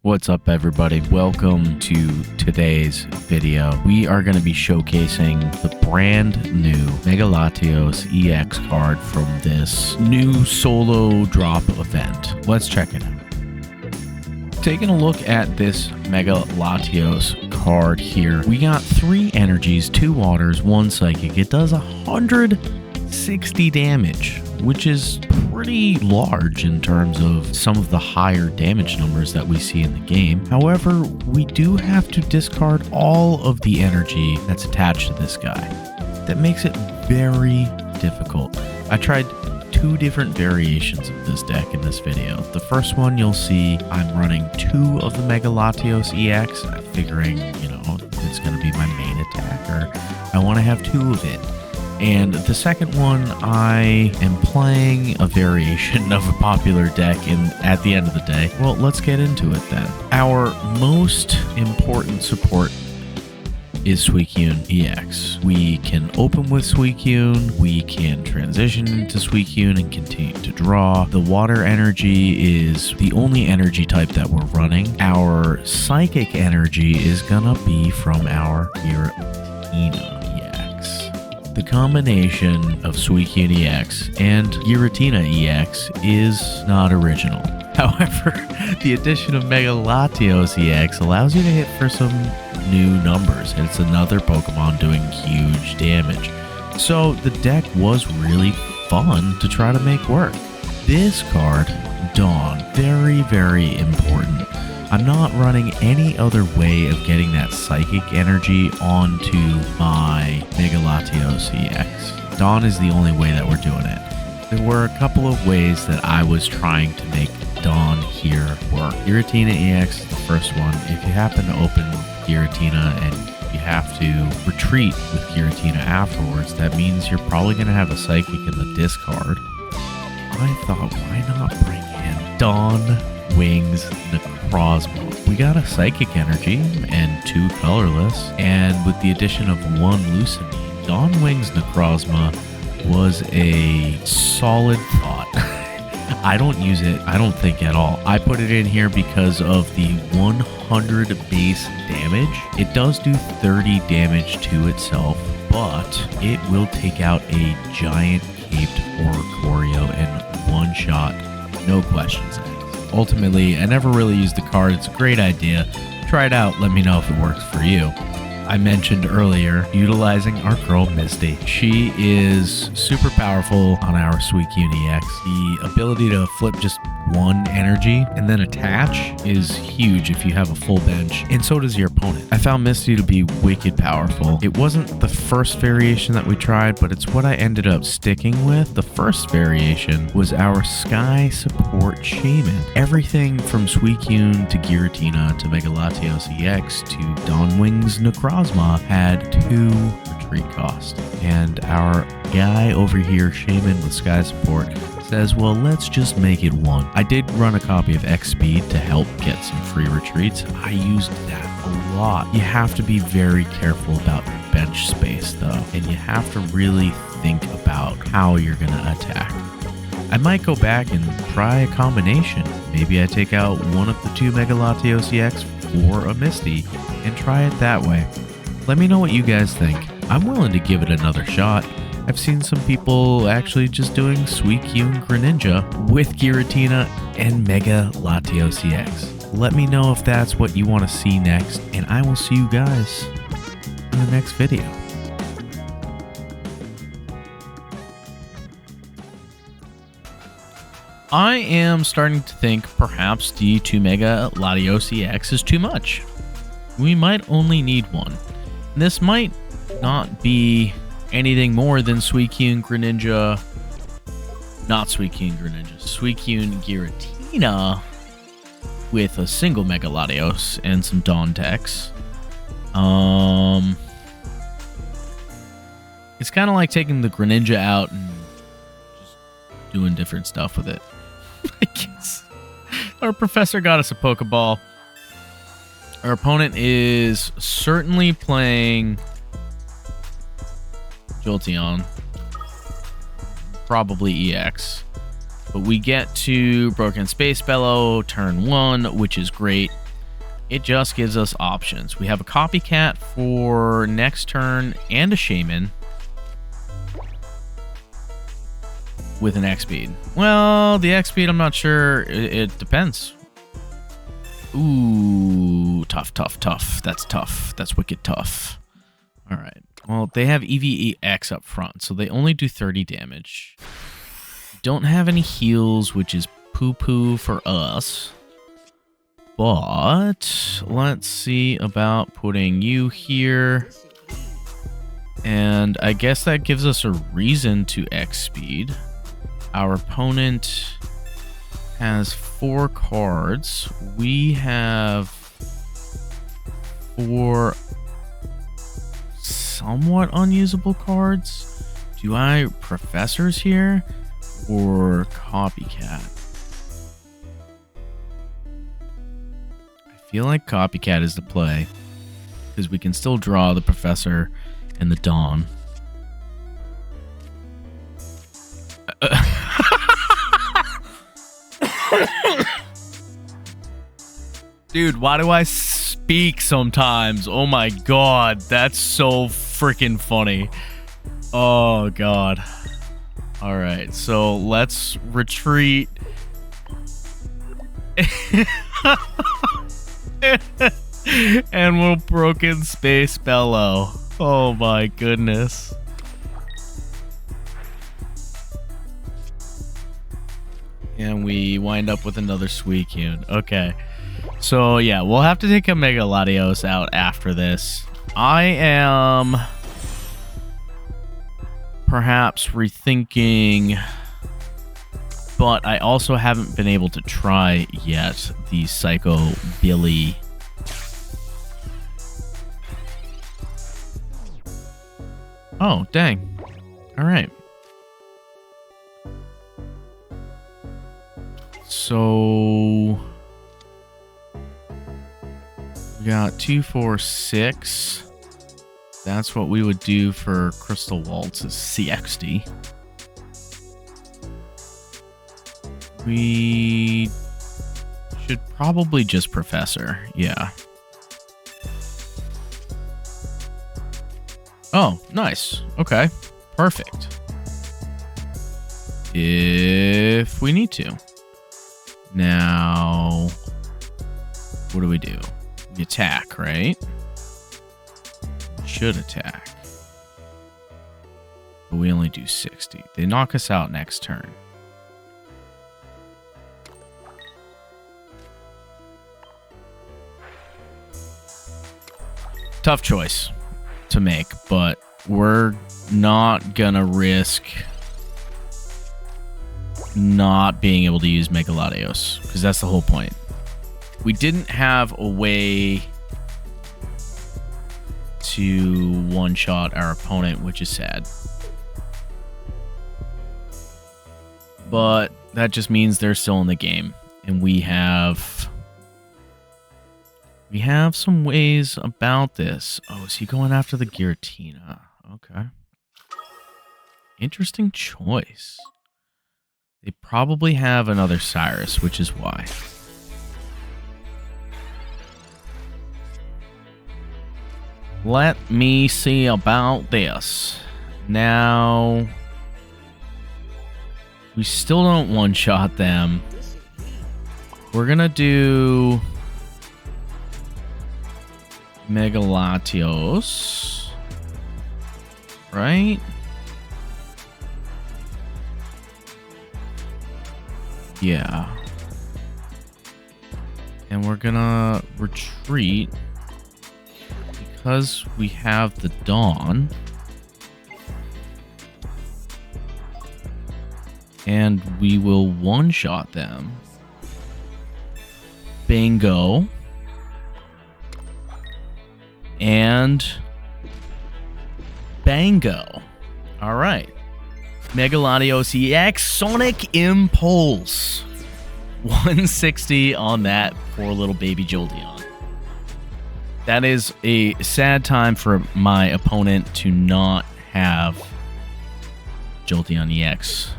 What's up, everybody? Welcome to today's video. We are going to be showcasing the brand new Mega Latios EX card from this new solo drop event. Let's check it out. Taking a look at this Mega Latios card here, we got 3 energies, 2 waters, 1 psychic. It does 160 damage, which is pretty large in terms of some of the higher damage numbers that we see in the game. However, we do have to discard all of the energy that's attached to this guy. That makes it very difficult. I tried 2 different variations of this deck in this video. The first one you'll see I'm running 2 of the Mega Latios EX, figuring, it's going to be my main attacker. I want to have 2 of it. And the second one, I am playing a variation of a popular deck at the end of the day. Well, let's get into it then. Our most important support is Suicune EX. We can open with Suicune, we can transition into Suicune and continue to draw. The water energy is the only energy type that we're running. Our psychic energy is gonna be from our Giratina EX. The combination of Suicune EX and Giratina EX is not original. However, the addition of Mega Latios EX allows you to hit for some new numbers. It's another Pokemon doing huge damage. So the deck was really fun to try to make work. This card, Dawn, very, very important. I'm not running any other way of getting that psychic energy onto my Mega Latios EX. Dawn is the only way that we're doing it. There were a couple of ways that I was trying to make Dawn here work. Giratina EX is the first one. If you happen to open Giratina and you have to retreat with Giratina afterwards, that means you're probably going to have a psychic in the discard. I thought, why not bring in Dawn Wings Necrozma? We got a psychic energy and 2 colorless, and with the addition of 1 Lucamine, Dawn Wings Necrozma was a solid thought. I don't use it, I don't think at all. I put it in here because of the 100 base damage. It does do 30 damage to itself, but it will take out a giant caped Oricorio in 1 shot, no questions asked. Ultimately, I never really used the card. It's a great idea. Try it out, let me know if it works for you. I mentioned earlier utilizing our girl Misty. She is super powerful on our Suicune EX. The ability to flip just 1 energy and then attach is huge if you have a full bench, and so does your opponent. I found Misty to be wicked powerful. It wasn't the first variation that we tried, but it's what I ended up sticking with. The first variation was our Sky Support Shaman. Everything from Suicune to Giratina to Mega Latios EX to Dawn Wings Necrozma had 2 retreat cost. And our guy over here, Shaman with Sky Support, says, well, let's just make it 1. I did run a copy of X Speed to help get some free retreats. I used that a lot. You have to be very careful about your bench space, though, and you have to really think about how you're going to attack. I might go back and try a combination. Maybe I take out one of the 2 Mega Latios EX for a Misty and try it that way. Let me know what you guys think. I'm willing to give it another shot. I've seen some people actually just doing Suicune Greninja with Giratina and Mega Latios EX. Let me know if that's what you want to see next, and I will see you guys in the next video. I am starting to think perhaps the 2 Mega Latios EX is too much. We might only need 1. This might not be anything more than Suicune Greninja, not Suicune Greninja, Suicune Giratina with a single Mega Latios and some Dawn techs. It's kind of like taking the Greninja out and just doing different stuff with it. I guess our professor got us a Pokeball. Our opponent is certainly playing Jolteon, probably EX. But we get to Broken Space Bellow turn 1, which is great. it just gives us options. We have a Copycat for next turn and a Shaman with an X-Speed. Well, the X-Speed, I'm not sure. It depends. Ooh, tough. That's tough. That's wicked tough. All right. Well, they have EX up front, so they only do 30 damage. Don't have any heals, which is poo-poo for us. But let's see about putting you here. And I guess that gives us a reason to X-Speed. Our opponent has 4 cards. We have 4 somewhat unusable cards. Do I Professors here or Copycat? I feel like Copycat is the play because we can still draw the Professor and the Dawn. Dude, why do I speak sometimes? Oh my god, that's so freaking funny. Oh god. Alright, so let's retreat. And we'll Broken Space Bellow. Oh my goodness. And we wind up with another Suicune. Okay. So yeah, we'll have to take a Mega Latios out after this. I am perhaps rethinking, but I also haven't been able to try yet the Psycho Billy. Oh, dang. All right. So we got 2, 4, 6. That's what we would do for Crystal Waltz is CXD. We should probably just Professor. Yeah. Oh, nice. Okay. Perfect. If we need to. Now, what do? We attack, right? We should attack. But we only do 60. They knock us out next turn. Tough choice to make, but we're not gonna risk not being able to use Mega Latios, because that's the whole point. We didn't have a way to one-shot our opponent, which is sad. But that just means they're still in the game, and we have some ways about this. Oh, is he going after the Giratina? Okay. Interesting choice. They probably have another Cyrus, which is why. Let me see about this. Now, we still don't one-shot them. We're going to do Mega Latios, right? Yeah. And we're gonna retreat because we have the Dawn. And we will one-shot them. Bingo. And bango. All right. Mega Latios EX Sonic Impulse. 160 on that poor little baby Jolteon. That is a sad time for my opponent to not have Jolteon EX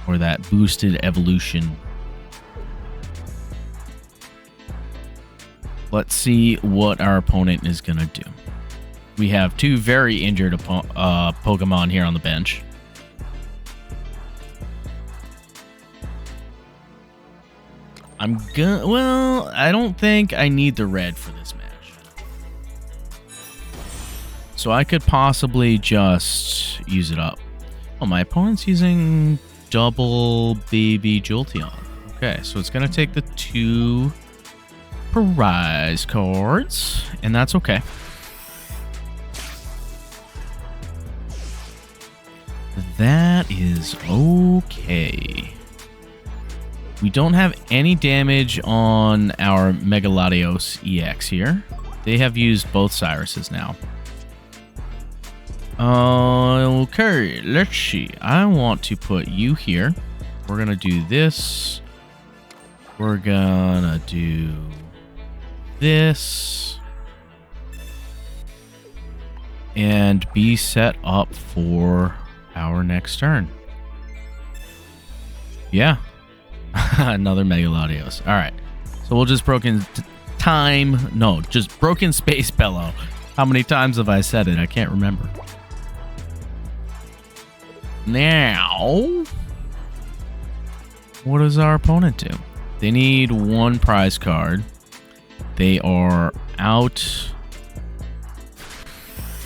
or that boosted evolution. Let's see what our opponent is going to do. We have two very injured Pokemon here on the bench. Well, I don't think I need the red for this match. So I could possibly just use it up. Oh, my opponent's using double baby Jolteon. Okay, so it's going to take the 2 prize cards, and that's okay. That is okay. We don't have any damage on our Mega Latios EX here. They have used both Cyruses now. Okay, let's see. I want to put you here. We're going to do this. We're going to do this. And be set up for our next turn. Yeah. Another Mega Latios. All right. So we'll just broken Space Bellow. How many times have I said it? I can't remember. Now, what does our opponent do? They need 1 prize card. They are out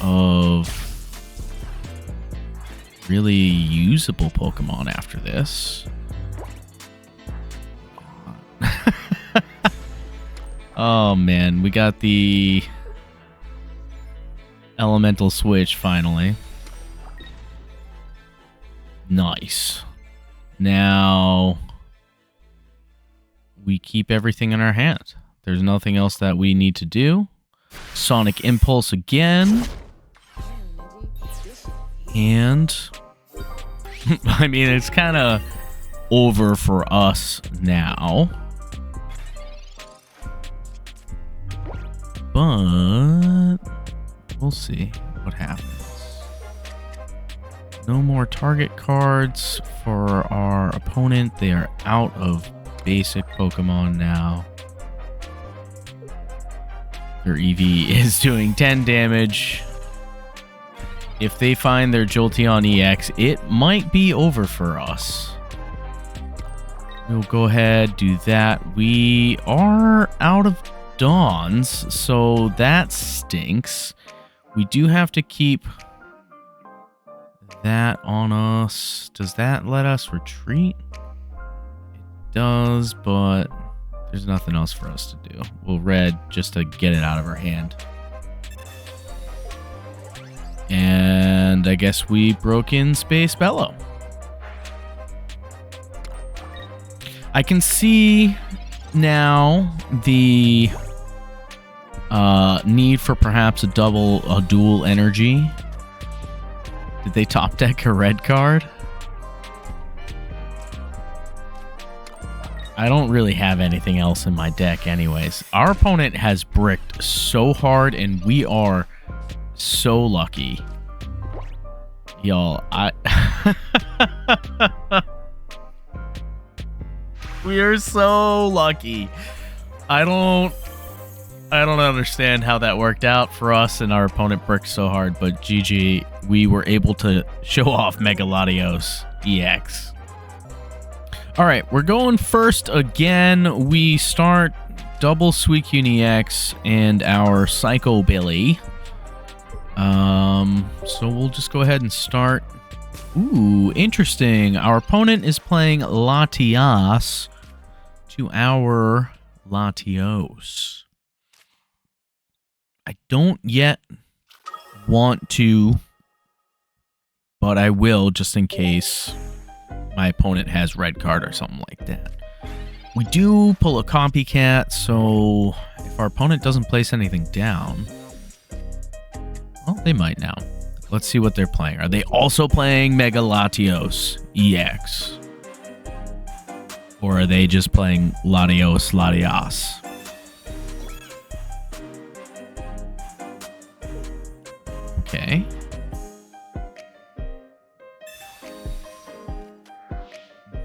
of really usable Pokemon after this. Oh man, we got the elemental switch finally. Nice. Now we keep everything in our hand. There's nothing else that we need to do. Sonic Impulse again. And I mean, it's kind of over for us now. But we'll see what happens. No more target cards for our opponent. They are out of basic Pokemon now. Their EV is doing 10 damage. If they find their Jolteon EX, it might be over for us. We'll go ahead, do that. We are out of Dawns, so that stinks. We do have to keep that on us. Does that let us retreat? It does, but there's nothing else for us to do. We'll red just to get it out of our hand. And I guess we broke in Space Bellow. I can see now the need for perhaps a dual energy. Did they top deck a red card? I don't really have anything else in my deck anyways. Our opponent has bricked so hard and we are so lucky. Y'all, we are so lucky. I don't understand how that worked out for us and our opponent bricked so hard, but GG, we were able to show off Mega Latios EX. All right, we're going first again. We start double Suicune EX and our Psycho Billy. So we'll just go ahead and start. Ooh, interesting. Our opponent is playing Latias to our Latios. I don't yet want to, but I will just in case my opponent has red card or something like that. We do pull a copycat, so if our opponent doesn't place anything down, well, they might now. Let's see what they're playing. Are they also playing Mega Latios EX? Or are they just playing Latios Latias? Okay.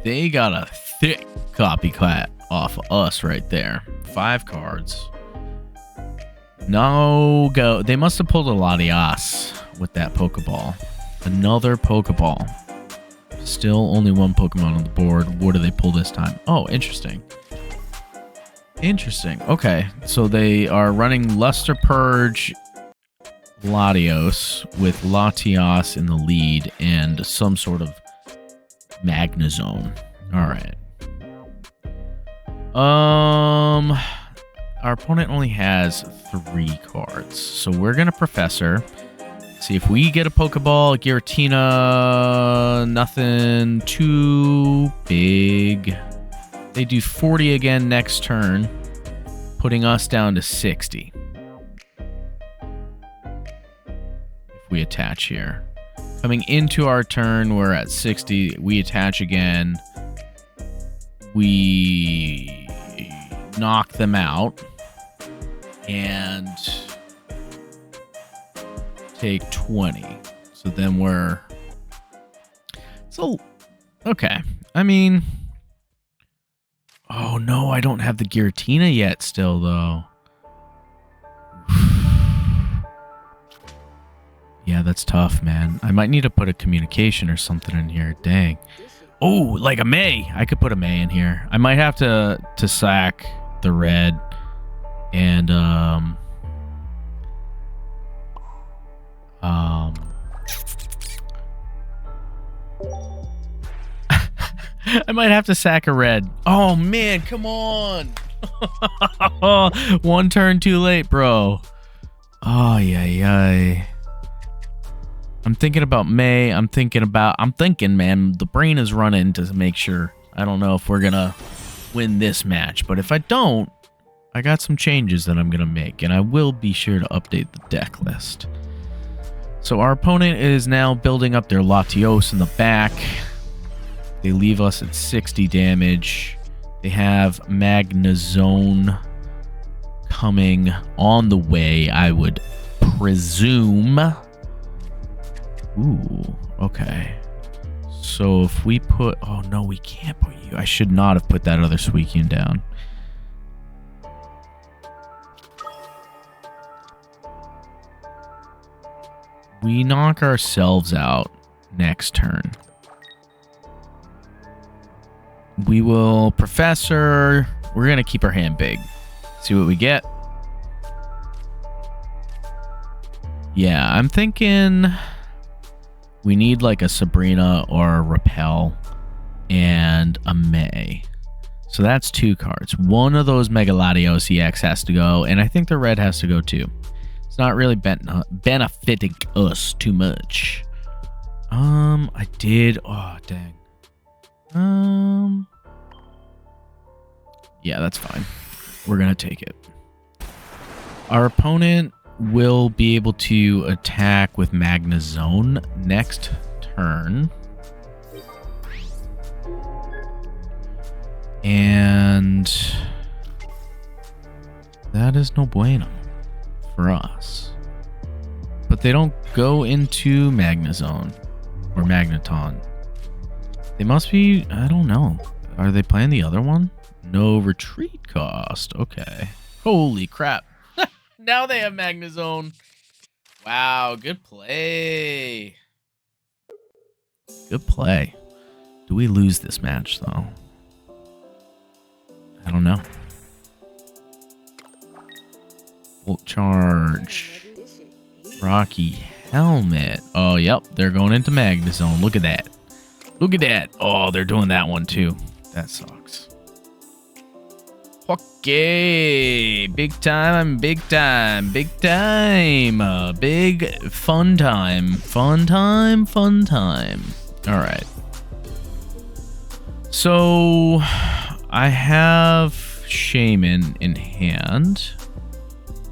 They got a thick copycat off of us right there. 5 cards. No go. They must have pulled a Latias with that Pokeball. Another Pokeball. Still only one Pokemon on the board. What do they pull this time? Oh, interesting. Interesting. Okay, so they are running Luster Purge Latios with Latias in the lead and some sort of Magnezone. All right. Our opponent only has 3 cards, so we're gonna Professor. See if we get a Pokeball. Giratina, nothing too big. They do 40 again next turn, putting us down to 60. If we attach here. Coming into our turn, we're at 60. We attach again. We knock them out. And take 20. So then we're... So, okay. I mean... Oh, no, I don't have the Giratina yet still, though. Yeah, that's tough, man. I might need to put a communication or something in here. Dang. Oh, like a May. I could put a May in here. I might have to sack the red and, I might have to sack a red. Oh, man, come on. 1 turn too late, bro. Oh, yeah. I'm thinking about May. I'm thinking, man, the brain is running to make sure. I don't know if we're going to win this match, but if I don't, I got some changes that I'm going to make, and I will be sure to update the deck list. So our opponent is now building up their Latios in the back. They leave us at 60 damage. They have Magnezone coming on the way, I would presume. Ooh, okay. So if we put... Oh, no, we can't put you. I should not have put that other Suicune down. We knock ourselves out next turn. We will Professor. We're going to keep our hand big. See what we get. Yeah, I'm thinking we need like a Sabrina or a Repel and a May. So that's 2 cards. One of those Mega Latios EX has to go, and I think the red has to go too. It's not really benefiting us too much. I did. Oh, dang. Yeah, that's fine. We're gonna take it. Our opponent will be able to attack with Magnezone next turn. And that is no bueno for us. But they don't go into Magnezone or Magneton. They must be, I don't know. Are they playing the other one? No retreat cost. Okay. Holy crap. Now they have Magnezone. Wow, good play. Good play. Do we lose this match, though? I don't know. Volt charge. Rocky helmet. Oh, yep. They're going into Magnezone. Look at that. Look at that. Oh, they're doing that one, too. That sucks. Okay. Big time. Big time. Big time. Big fun time. Fun time. Fun time. All right. So I have Shaman in hand.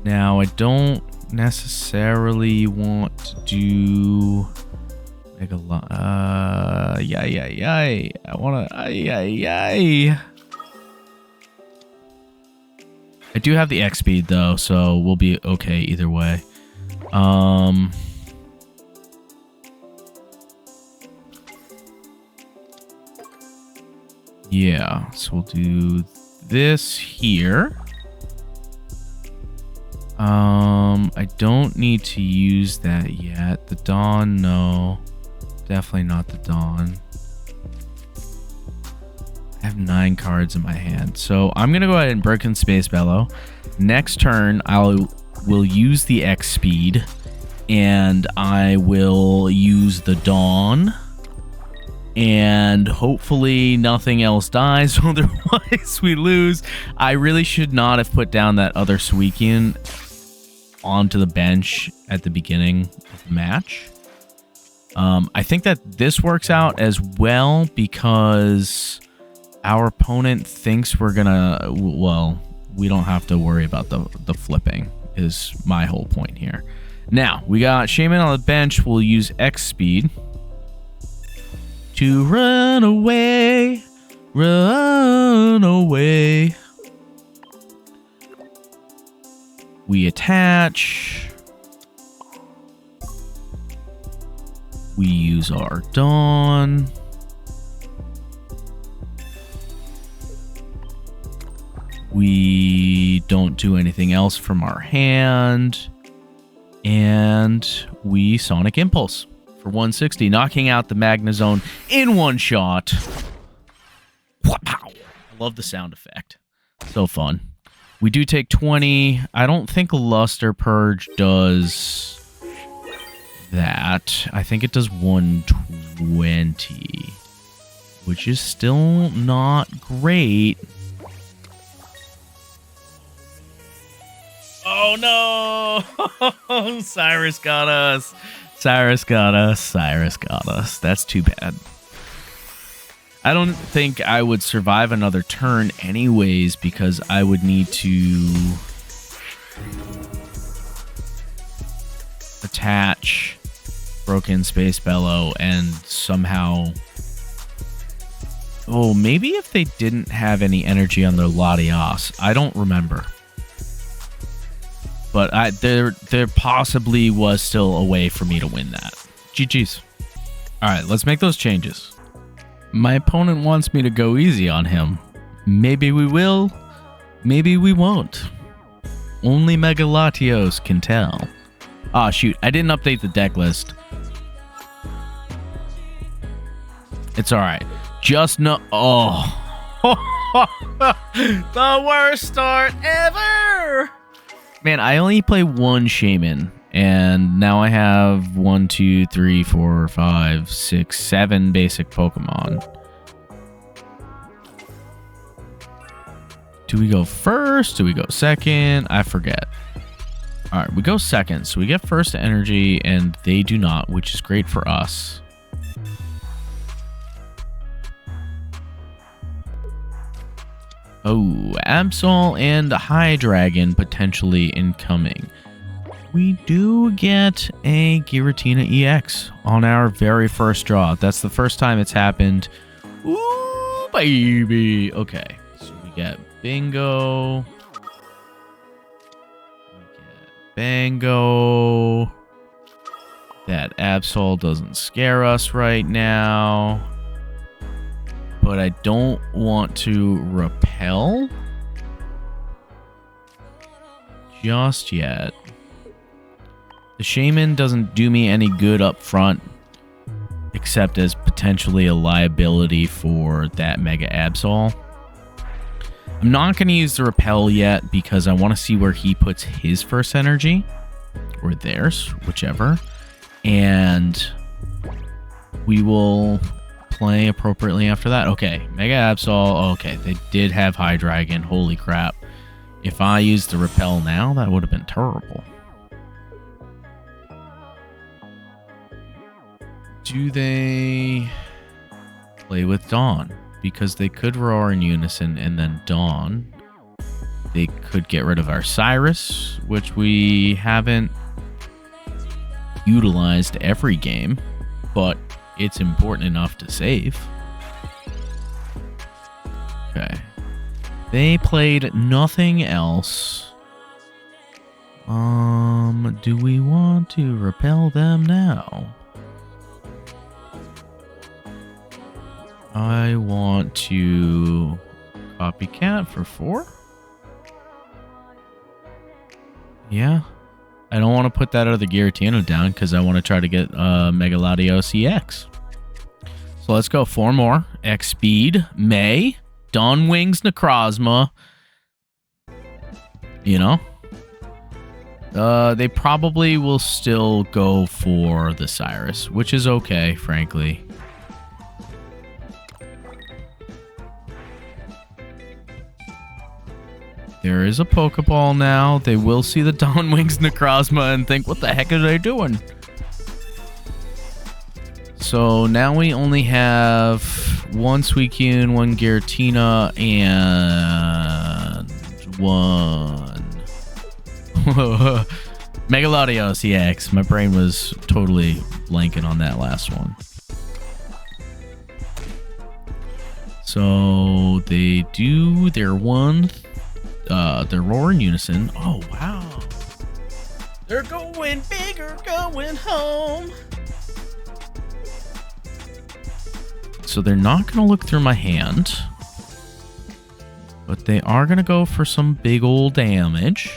Now I don't necessarily want to do Mega yay. I want to yay. I do have the X speed though, so we'll be okay either way. Yeah, so we'll do this here. I don't need to use that yet. The Dawn, no. Definitely not the Dawn. I have 9 cards in my hand. So I'm going to go ahead and Broken Space Bellow. Next turn, will use the X speed. And I will use the Dawn. And hopefully nothing else dies. Otherwise we lose. I really should not have put down that other Suicune onto the bench at the beginning of the match. I think that this works out as well because our opponent thinks we're gonna, well, we don't have to worry about the flipping is my whole point here. Now, we got Shaman on the bench. We'll use X speed to run away, run away. We attach. We use our Dawn. We don't do anything else from our hand. And we Sonic Impulse for 160, knocking out the Magnezone in one shot. Wow. I love the sound effect. So fun. We do take 20. I don't think Luster Purge does that. I think it does 120, which is still not great. Oh no! Cyrus got us. Cyrus got us. Cyrus got us. That's too bad. I don't think I would survive another turn anyways because I would need to attach Broken Space Bellow and somehow... Oh, maybe if they didn't have any energy on their Latias. I don't remember. But there possibly was still a way for me to win that. GG's. Alright, let's make those changes. My opponent wants me to go easy on him. Maybe we will. Maybe we won't. Only Mega Latios can tell. Ah, shoot. I didn't update the deck list. It's alright. Just no... Oh. The worst start ever! Man, I only play one Shaman, and now I have 1, 2, 3, 4, 5, 6, 7 basic Pokemon. Do we go first? Do we go second? I forget. All right, we go second, so we get first energy, and they do not, which is great for us. Oh, Absol and Hydreigon potentially incoming. We do get a Giratina EX on our very first draw. That's the first time it's happened. Ooh, baby. Okay, so we get Bingo. We get Bango. That Absol doesn't scare us right now. But I don't want to repel just yet. The Shaman doesn't do me any good up front, except as potentially a liability for that Mega Absol. I'm not going to use the repel yet because I want to see where he puts his first energy, or theirs, whichever. And we will... play appropriately after that. Okay, Mega Absol. Okay, they did have Hydreigon. Holy crap. If I used the repel now, that would have been terrible. Do they play with Dawn? Because they could roar in unison and then Dawn. They could get rid of our Cyrus, which we haven't utilized every game, but it's important enough to save. Okay. They played nothing else. Do we want to repel them now? I want to copycat for 4. Yeah. I don't want to put that other Giratina down because I want to try to get Mega Latios EX. So let's go 4 more. X Speed, May, Dawn Wings, Necrozma. You know? They probably will still go for the Cyrus, which is okay, frankly. There is a Pokeball now. They will see the Dawn Wings Necrozma and think, what the heck are they doing? So now we only have 1 Suicune, 1 Giratina, and 1 Mega Latios EX. My brain was totally blanking on that last one. So they do their their roar in unison. Oh, wow. They're going bigger, going home. So they're not going to look through my hand. But they are going to go for some big old damage.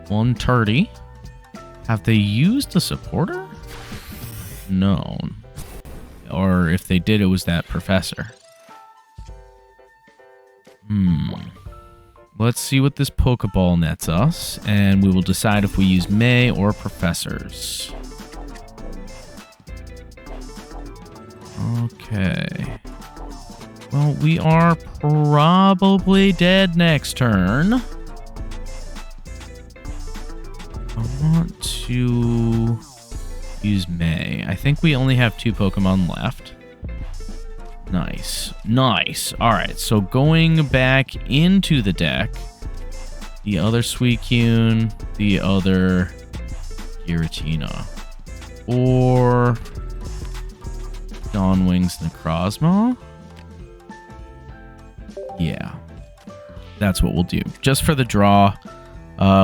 130. Have they used a supporter? No. Or if they did, it was that professor. Let's see what this Pokeball nets us, and we will decide if we use May or professors. Okay. Well, we are probably dead next turn. I want to use May. I think we only have 2 Pokemon left. Nice. Nice. All right, so going back into the deck, the other Suicune, the other Giratina, or Dawn Wings Necrozma. Yeah, that's what we'll do. Just for the draw,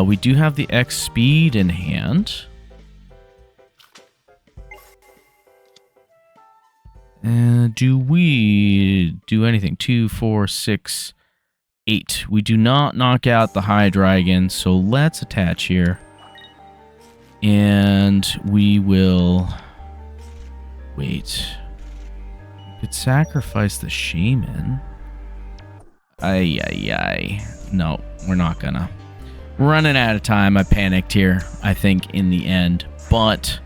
we do have the X Speed in hand. Do we do anything? 2, 4, 6, 8. We do not knock out the Hydreigon, so let's attach here. And we will wait. We could sacrifice the Shaman. Ay. No, we're not gonna. Running out of time. I panicked here, I think, in the end. But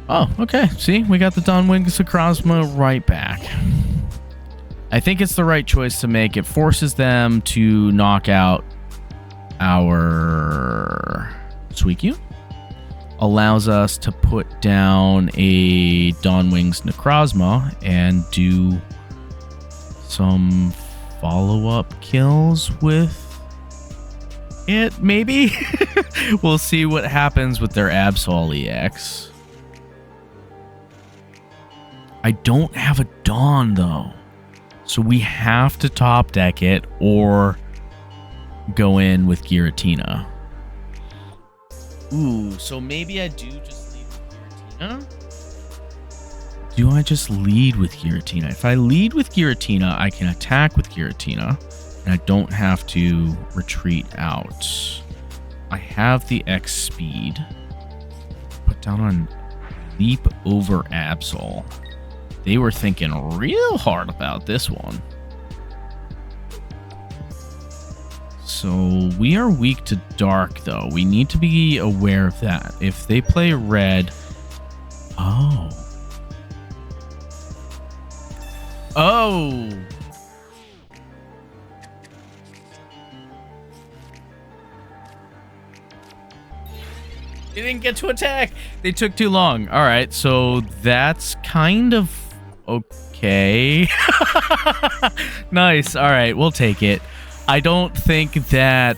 oh, okay. See, we got the Dawn Wings Necrozma right back. I think it's the right choice to make. It forces them to knock out our Suicune. Allows us to put down a Dawn Wings Necrozma and do some follow-up kills with it, maybe? We'll see what happens with their Absol EX. I don't have a Dawn, though. So we have to top deck it or go in with Giratina. Ooh, so maybe I do just lead with Giratina? Do I just lead with Giratina? If I lead with Giratina, I can attack with Giratina, and I don't have to retreat out. I have the X Speed. Put down on Leap over Absol. They were thinking real hard about this one. So we are weak to dark, though. We need to be aware of that. If they play red... Oh. Oh! They didn't get to attack. They took too long. All right, so that's kind of okay. Nice. All right, we'll take it. I don't think that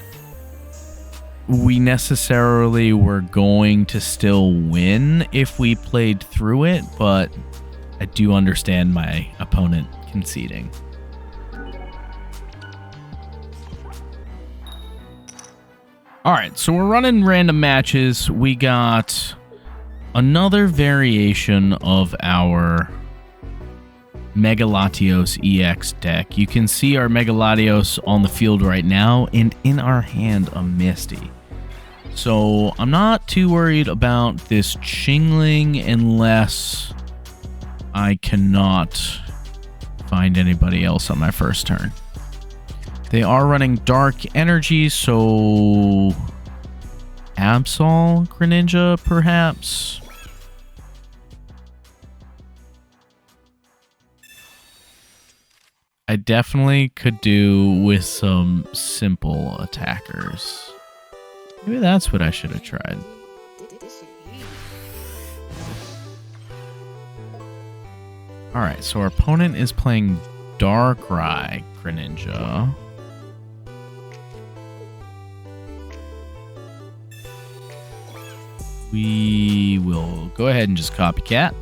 we necessarily were going to still win if we played through it, but I do understand my opponent conceding. All right, so we're running random matches. We got another variation of our Mega Latios EX deck. You can see our Mega Latios on the field right now, and in our hand, a Misty. So I'm not too worried about this Chingling unless I cannot find anybody else on my first turn. They are running Dark Energy, so Absol, Greninja, perhaps. I definitely could do with some simple attackers. Maybe that's what I should have tried. Alright, so our opponent is playing Darkrai Greninja. We will go ahead and just copycat.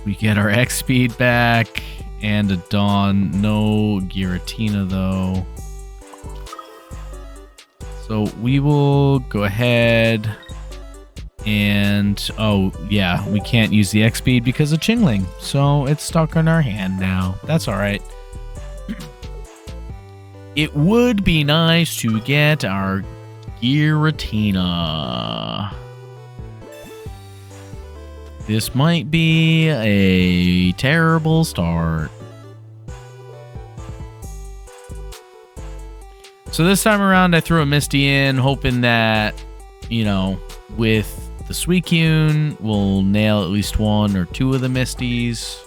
We get our X speed back and a Dawn. No Giratina though. So we will go ahead and, oh yeah, we can't use the X speed because of Chingling. So it's stuck in our hand now. That's all right. It would be nice to get our Giratina. This might be a terrible start. So this time around, I threw a Misty in, hoping that, you know, with the Suicune, we'll nail at least one or two of the Misties.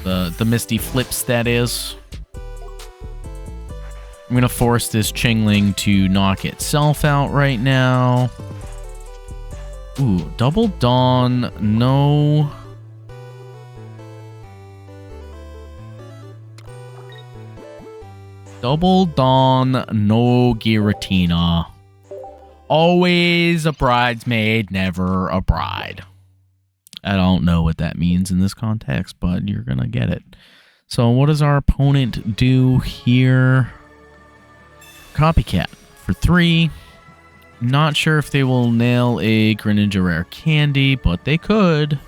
The Misty flips, that is. I'm going to force this Chingling to knock itself out right now. Ooh, Double Dawn, no. Double Dawn, no Giratina. Always a bridesmaid, never a bride. I don't know what that means in this context, but you're going to get it. So what does our opponent do here? Copycat for 3. Not sure if they will nail a Greninja Rare Candy, but they could.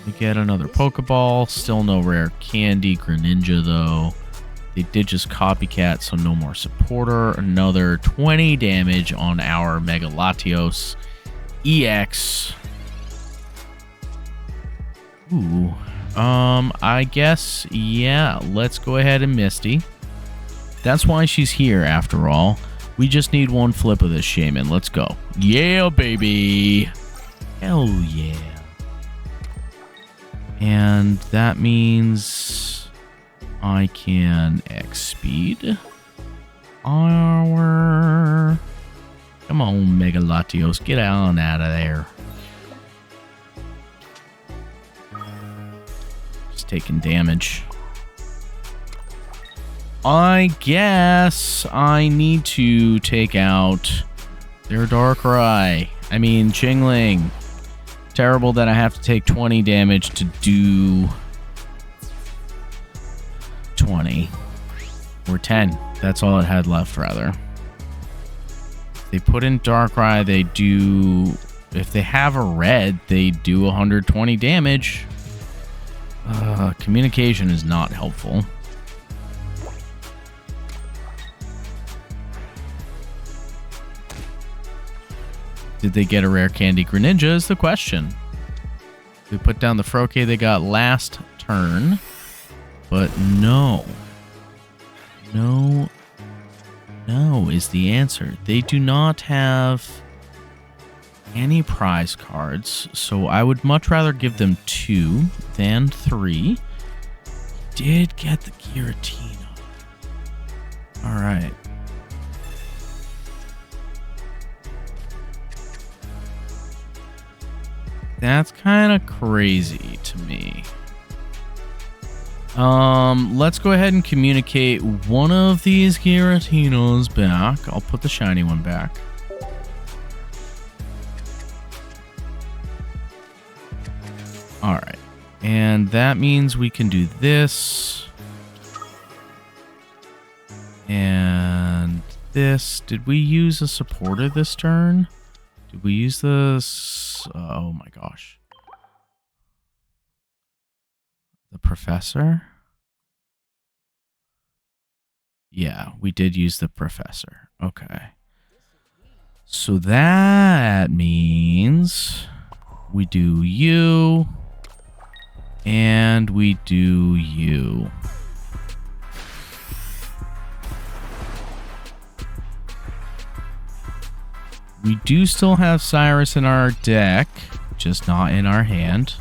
We get another Pokeball. Still no Rare Candy. Greninja, though. They did just Copycat, so no more Supporter. Another 20 damage on our Mega Latios EX. Ooh. I guess, yeah, let's go ahead and Misty. That's why she's here, after all. We just need one flip of this Shaman. Let's go. Yeah, baby. Hell yeah. And that means I can X-Speed our... Come on, Mega Latios. Get on out of there. Just taking damage. I guess I need to take out their Darkrai. I mean, Chingling. Terrible that I have to take 20 damage to do 20. Or 10. That's all it had left, rather. They put in Darkrai, they do... If they have a red, they do 120 damage. Communication is not helpful. Did they get a Rare Candy Greninja is the question. They put down the Froke they got last turn. But no. No. No is the answer. They do not have any prize cards, so I would much rather give them 2 than 3. Did get the Giratina. Alright. That's kind of crazy to me. Let's go ahead and communicate one of these Giratinas back. I'll put the shiny one back. Alright. And that means we can do this. And this, did we use a supporter this turn? Did we use this? Oh my gosh. The professor? Yeah, we did use the professor. Okay. So that means we do you and we do you. We do still have Cyrus in our deck, just not in our hand.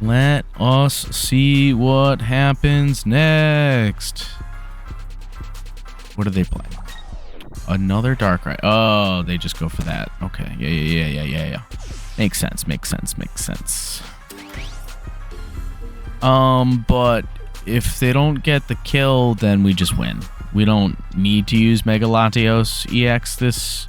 Let us see what happens next. What are they playing? Another Darkrai. Oh, they just go for that. Okay. Yeah. Makes sense. But if they don't get the kill, then we just win. We don't need to use Mega Latios EX this.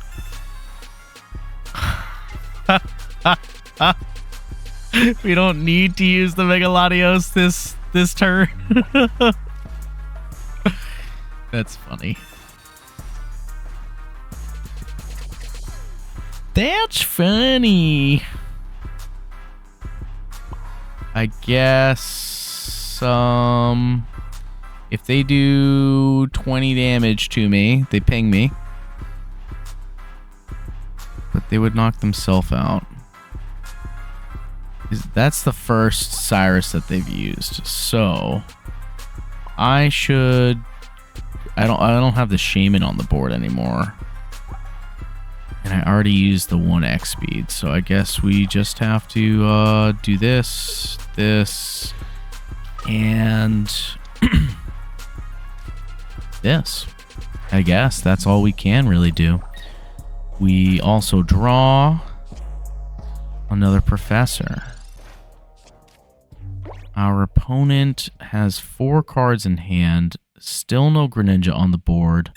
We don't need to use the Mega Latios this turn. That's funny. That's funny. I guess if they do 20 damage to me, they ping me. But they would knock themselves out. That's the first Cyrus that they've used. So I don't have the Shaman on the board anymore. And I already used the 1x speed, so I guess we just have to do this, and this. I guess that's all we can really do. We also draw another professor. Our opponent has 4 cards in hand, still no Greninja on the board.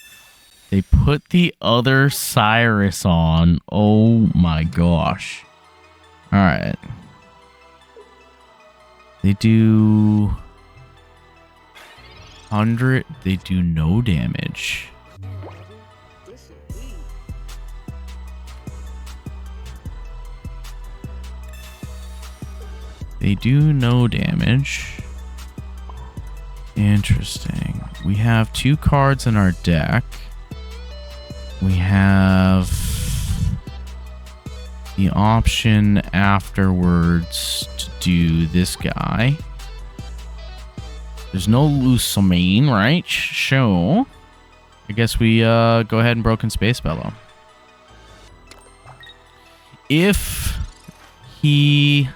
They put the other Cyrus on. Oh my gosh. Alright. They do 100. They do no damage. They do no damage. Interesting. We have 2 cards in our deck. We have the option afterwards to do this guy. There's no Lucamine, right? Sure. I guess we go ahead and Broken Space Bellow. If he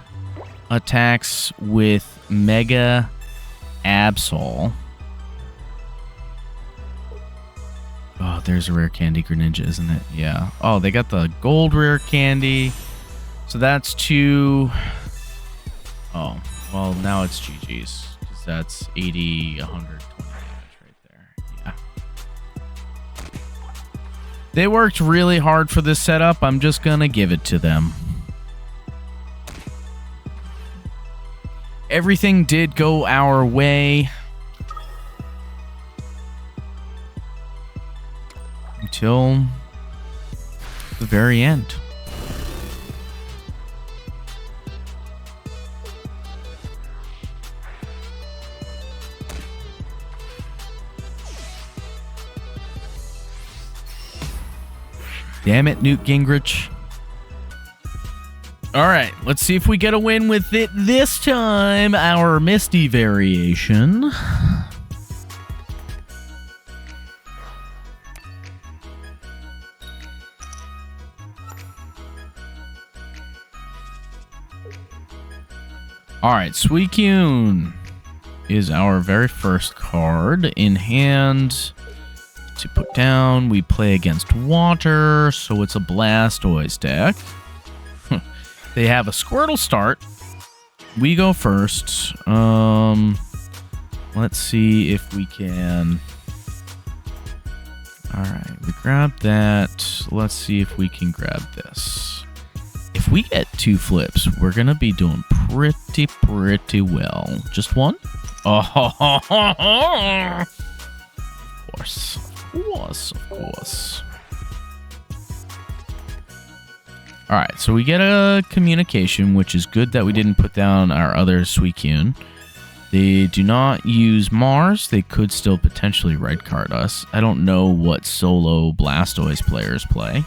attacks with Mega Absol. Oh, there's a rare candy Greninja, isn't it? Yeah. Oh, they got the gold rare candy. So that's 2. Oh, well, now it's GG's. Because that's 80, 120 damage right there. Yeah. They worked really hard for this setup. I'm just going to give it to them. Everything did go our way. Until the very end. Damn it, Newt Gingrich. All right, let's see if we get a win with it this time. Our Misty variation. All right, Suicune is our very first card in hand to put down. We play against water, so it's a Blastoise deck. They have a Squirtle start. We go first. Let's see if we can. All right, we grab that. Let's see if we can grab this. If we get 2 flips, we're gonna be doing pretty well. Just one? Oh, course. Of course, of course. Alright, so we get a communication, which is good that we didn't put down our other Suicune. They do not use Mars. They could still potentially red card us. I don't know what solo Blastoise players play.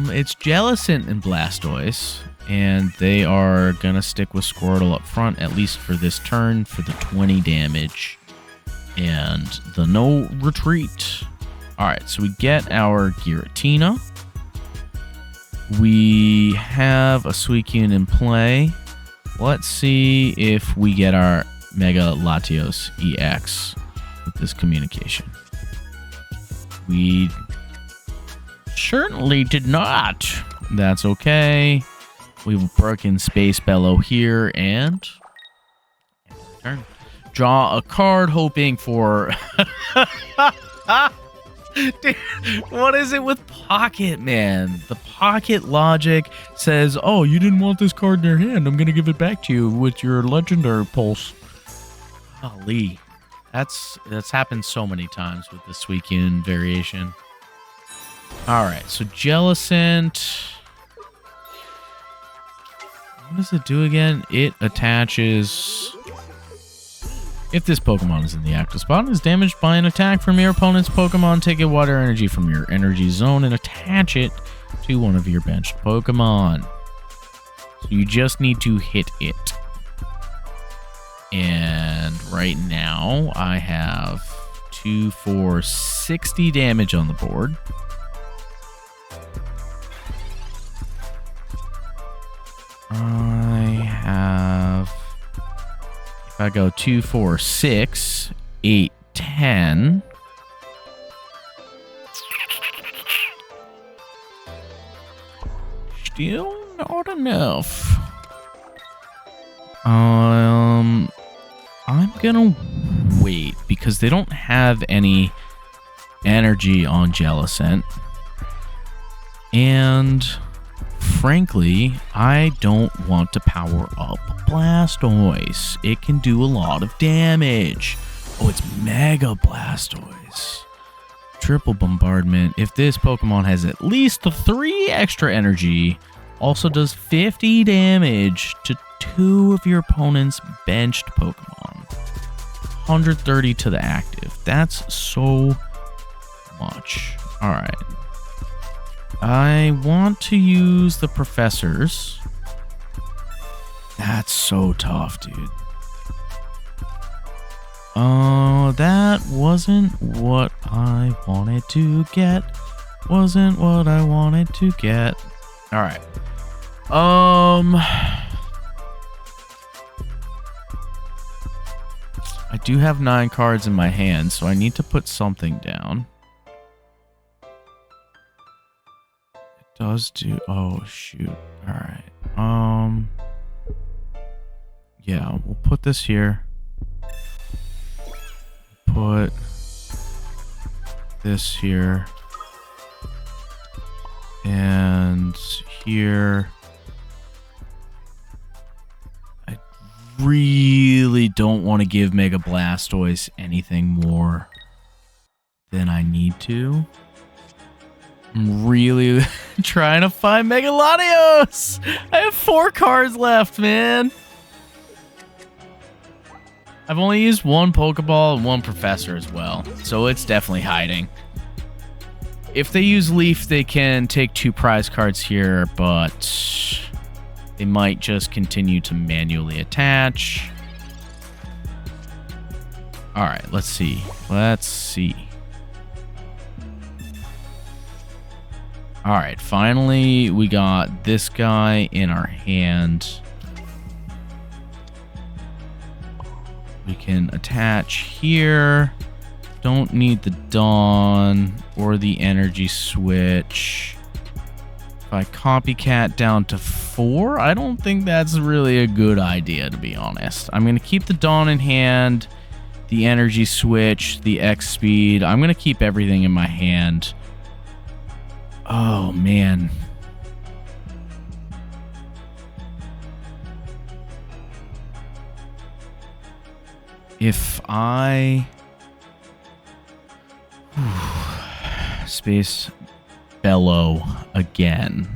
It's Jellicent and Blastoise, and they are gonna stick with Squirtle up front, at least for this turn, for the 20 damage and the no retreat. Alright, so we get our Giratina. We have a Suicune in play. Let's see if we get our Mega Latios EX with this communication. We certainly did not. That's okay. We've broken Space Bellow here and turn. Draw a card hoping for... Dude, what is it with Pocket, man? The Pocket logic says, oh, you didn't want this card in your hand. I'm going to give it back to you with your Legendary Pulse. Golly. That's happened so many times with the Suicune variation. Alright, so Jellicent. What does it do again? It attaches... If this Pokemon is in the active spot and is damaged by an attack from your opponent's Pokemon, take a water energy from your energy zone and attach it to one of your benched Pokemon. So you just need to hit it. And right now, I have 2, 4, 60 damage on the board. I have... If I go 2, 4, 6, 8, 10. Still not enough. I'm gonna wait because they don't have any energy on Jellicent. And frankly, I don't want to power up Blastoise. It can do a lot of damage. Oh, it's Mega Blastoise. Triple Bombardment. If this Pokemon has at least 3 extra energy, also does 50 damage to 2 of your opponent's benched Pokemon. 130 to the active. That's so much. Alright. I want to use the Professors. That's so tough, dude. Oh, that wasn't what I wanted to get. Wasn't what I wanted to get. Alright. I do have 9 cards in my hand, so I need to put something down. It does do... Oh, shoot. Alright. Yeah, we'll put this here. Put this here. And here. I really don't want to give Mega Blastoise anything more than I need to. I'm really trying to find Mega Latios. I have 4 cards left, man. I've only used 1 Pokeball and 1 Professor as well, so it's definitely hiding. If they use Leaf, they can take 2 prize cards here, but they might just continue to manually attach. Alright, let's see. Let's see. Alright, finally we got this guy in our hand. We can attach here. Don't need the Dawn or the energy switch. If I copycat down to 4, I don't think that's really a good idea, to be honest. I'm going to keep the Dawn in hand, the energy switch, the X speed. I'm going to keep everything in my hand. Oh, man. If I Space Bellow again.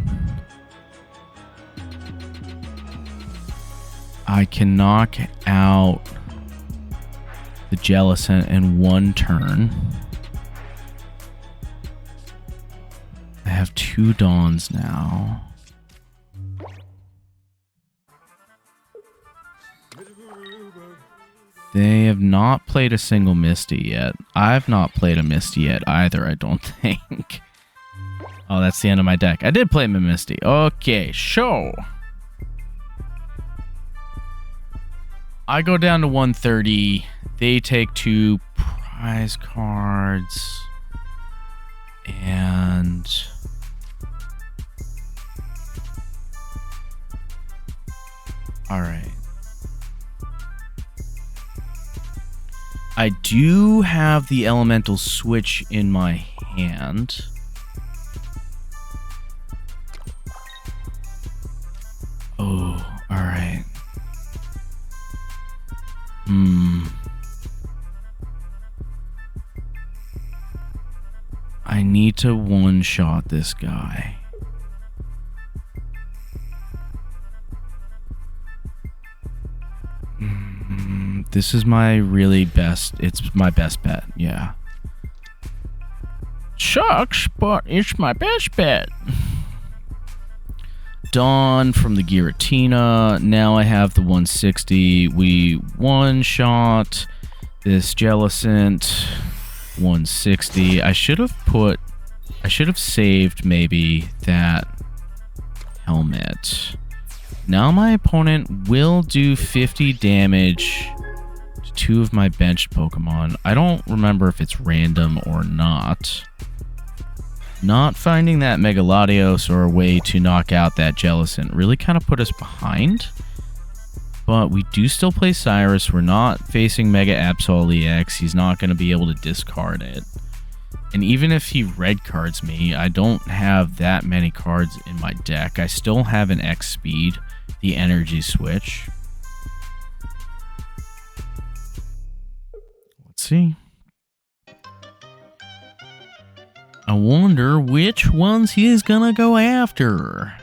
I can knock out the Jellicent in one turn. I have 2 Dawns now. They have not played a single Misty yet. I've not played a Misty yet either, I don't think. Oh, that's the end of my deck. I did play my Misty. Okay, so I go down to 130. They take 2 prize cards. And all right. I do have the elemental switch in my hand. Oh, all right. I need to one-shot this guy. This is my really best. It's my best bet. Yeah. Sucks, but it's my best bet. Dawn from the Giratina. Now I have the 160. We one-shot this Jellicent. 160. I should have saved maybe that helmet. Now my opponent will do 50 damage to 2 of my benched Pokemon. I don't remember if it's random or not. Not finding that Mega Latios or a way to knock out that Jellicent really kind of put us behind. But we do still play Cyrus. We're not facing Mega Absol EX. He's not going to be able to discard it. And even if he red cards me, I don't have that many cards in my deck. I still have an X speed, the energy switch. Let's see. I wonder which ones he's gonna go after.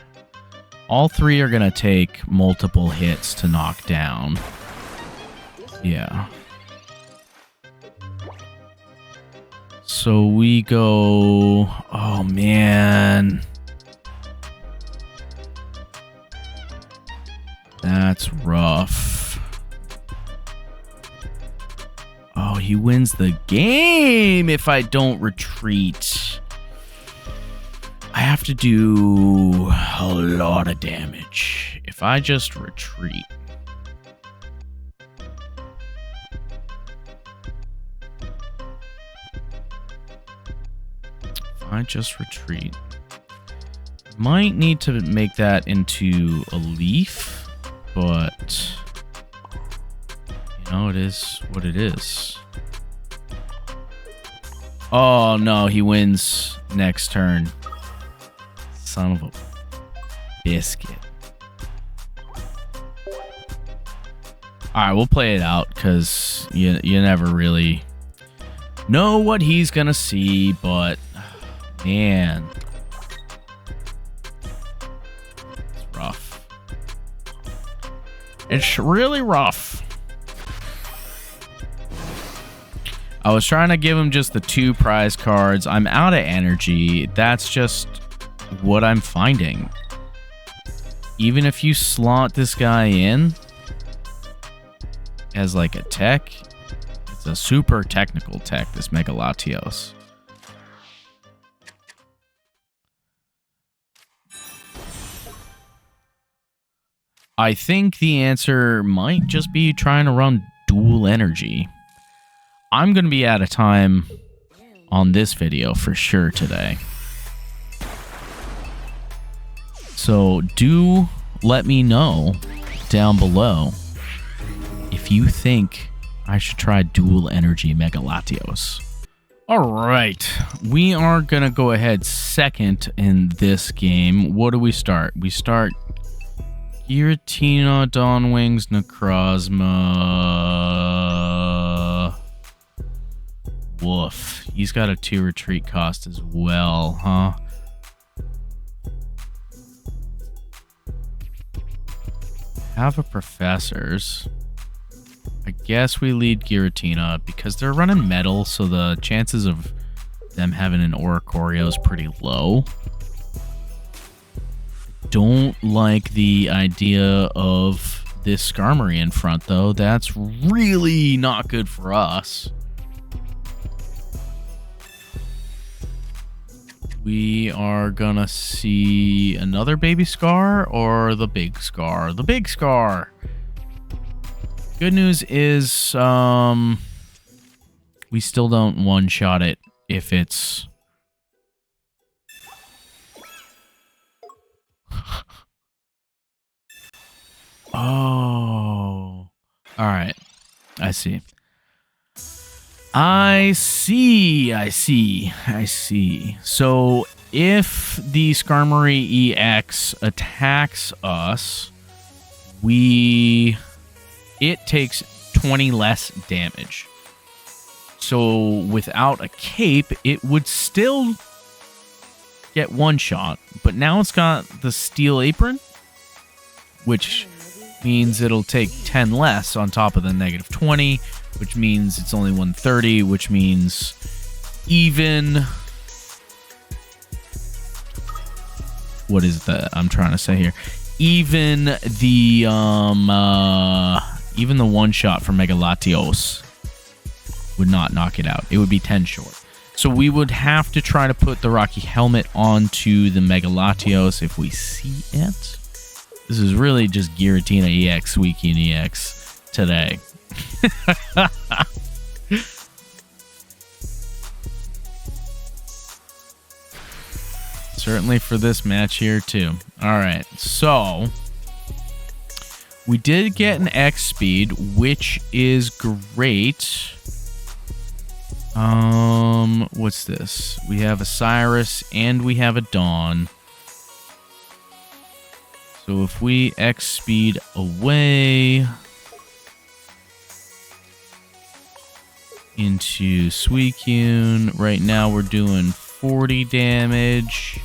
All 3 are gonna take multiple hits to knock down. Yeah. So we go... Oh, man. That's rough. Oh, he wins the game if I don't retreat. I have to do a lot of damage if I just retreat. I just retreat. Might need to make that into a leaf, but you know, it is what it is. Oh no, he wins next turn. Son of a biscuit. Alright, we'll play it out because you never really know what he's gonna see, but man, it's rough. It's really rough. I was trying to give him just the 2 prize cards. I'm out of energy. That's just what I'm finding. Even if you slot this guy in as like a tech, it's a super technical tech, this Mega Latios. I think the answer might just be trying to run dual energy. I'm going to be out of time on this video for sure today. So do let me know down below if you think I should try dual energy Mega Latios. Alright, we are going to go ahead second in this game. What do we start? We start Giratina, Dawnwings, Necrozma. Woof. He's got a 2 retreat cost as well, huh? Have a Professors. I guess we lead Giratina because they're running metal, so the chances of them having an Oricorio is pretty low. Don't like the idea of this Skarmory in front, though. That's really not good for us. We are gonna see another baby Scar or the big Scar? The big Scar. Good news is we still don't one-shot it if it's... Oh. Alright. I see. I see. So, if the Skarmory EX attacks us, it takes 20 less damage. So, without a cape, it would still get one shot, but now it's got the steel apron, which means it'll take 10 less on top of the negative 20, which means it's only 130, which means even... What is that I'm trying to say here? Even the one shot for Mega Latios would not knock it out. It would be 10 short. So we would have to try to put the Rocky Helmet onto the Mega Latios if we see it. This is really just Giratina EX, Suicune EX today. Certainly for this match here too. Alright, so we did get an X speed, which is great. What's this? We have a Cyrus and we have a Dawn. So if we X speed away into Suicune, right now we're doing 40 damage.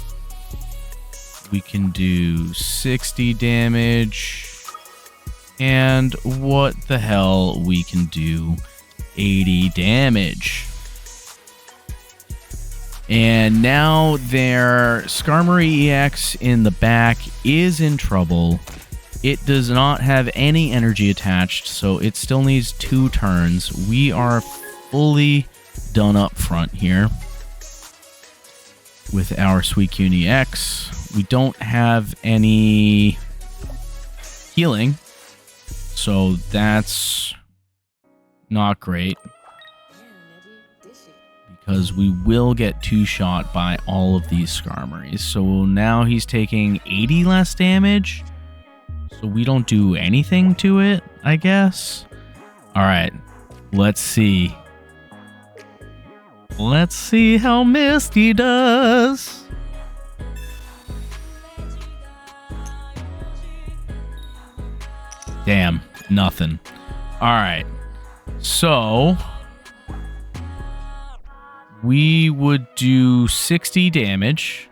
We can do 60 damage. And what the hell, we can do 80 damage. And now their Skarmory EX in the back is in trouble. It does not have any energy attached, so it still needs 2 turns. We are fully done up front here with our Suicune EX. We don't have any healing, so that's not great. Because we will get 2-shot by all of these Skarmories. So now he's taking 80 less damage. So we don't do anything to it, I guess. Alright, let's see. Let's see how Misty does. Damn, nothing. Alright, so... we would do 60 damage,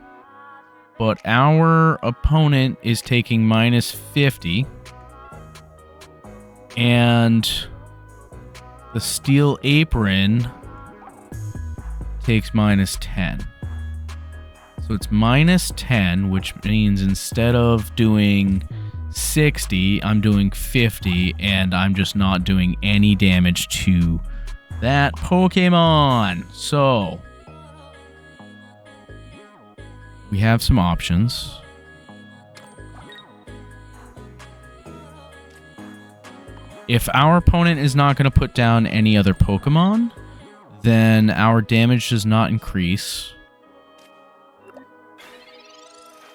but our opponent is taking minus 50. And the Steel Apron takes minus 10. So it's minus 10, which means instead of doing 60, I'm doing 50, and I'm just not doing any damage to that Pokemon. So we have some options. If our opponent is not going to put down any other Pokemon, then our damage does not increase.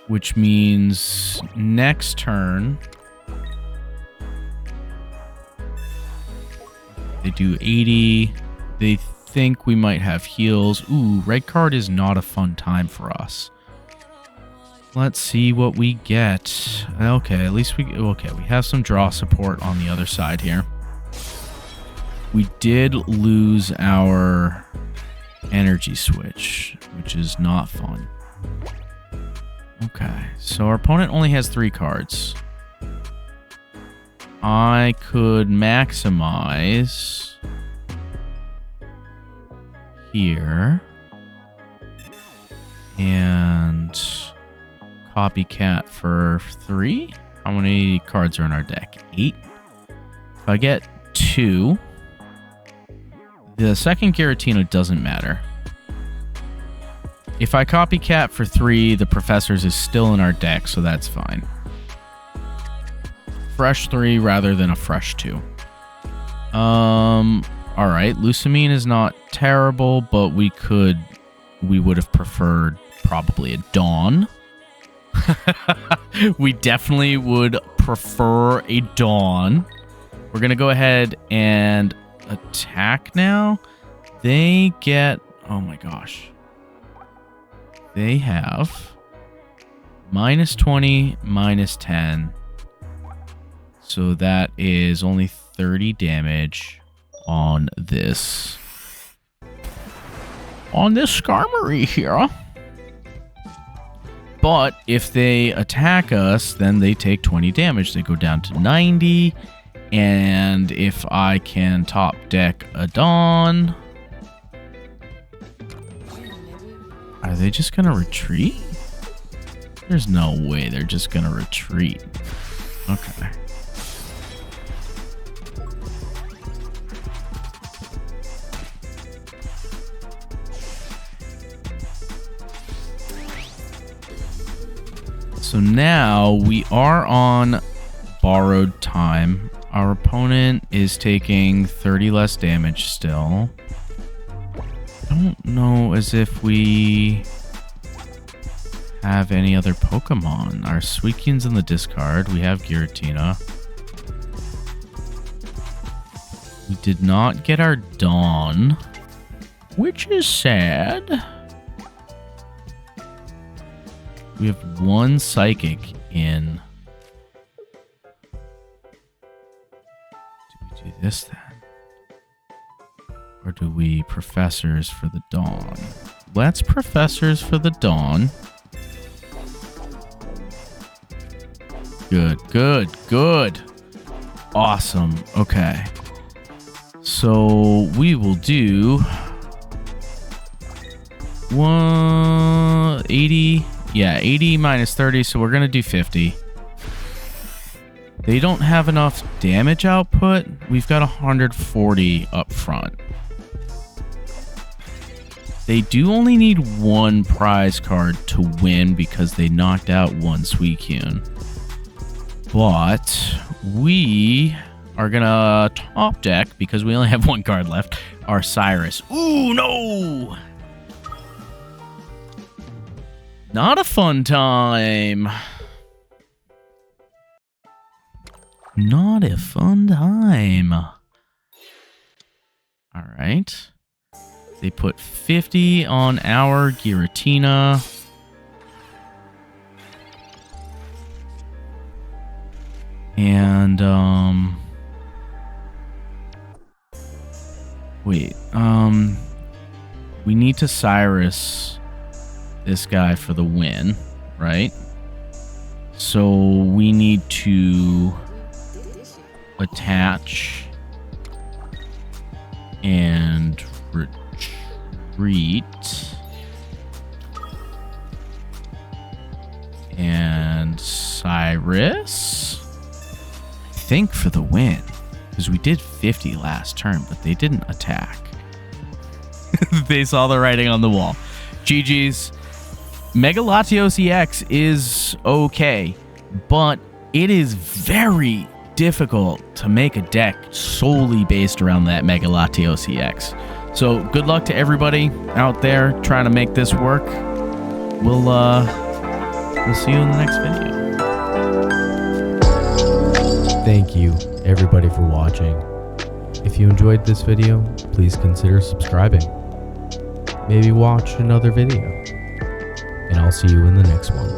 Which means next turn they do 80. They think we might have heals. Ooh, red card is not a fun time for us. Let's see what we get. Okay, at least we have some draw support on the other side here. We did lose our energy switch, which is not fun. Okay, so our opponent only has 3 cards. I could maximize here and copycat for 3. How many cards are in our deck? 8. If I get 2, the second Giratina doesn't matter. If I copycat for 3, the Professor's is still in our deck, so that's fine. Fresh 3 rather than a fresh 2. Alright, Lucamine is not terrible, but we would have preferred probably a Dawn. We definitely would prefer a Dawn. We're going to go ahead and attack now. They get... Oh my gosh. They have -20, -10. So that is only 30 damage on this. On this Skarmory here. But if they attack us, then they take 20 damage. They go down to 90. And if I can top deck a Dawn... Are they just going to retreat? There's no way they're just going to retreat. Okay. So now we are on borrowed time. Our opponent is taking 30 less damage still. I don't know as if we have any other Pokemon. Our Suicune's in the discard. We have Giratina. We did not get our Dawn, which is sad. We have 1 Psychic in. Do we do this then? Or do we Professors for the Dawn? Let's Professors for the Dawn. Good, good, good. Awesome. Okay. So we will do 180. Yeah, 80 minus 30, so we're going to do 50. They don't have enough damage output. We've got 140 up front. They do only need 1 prize card to win because they knocked out 1 Suicune. But we are going to top deck, because we only have 1 card left, our Cyrus. Ooh, no! Not a fun time. Not a fun time. All right. They put 50 on our Giratina. And, wait, we need to Cyrus this guy for the win, right? So we need to attach and retreat and Cyrus, I think, for the win, because we did 50 last turn, but they didn't attack. They saw the writing on the wall. GG's. Mega Latios EX is okay, but it is very difficult to make a deck solely based around that Mega Latios EX. So good luck to everybody out there trying to make this work. We'll see you in the next video. Thank you everybody for watching. If you enjoyed this video, please consider subscribing. Maybe watch another video. And I'll see you in the next one.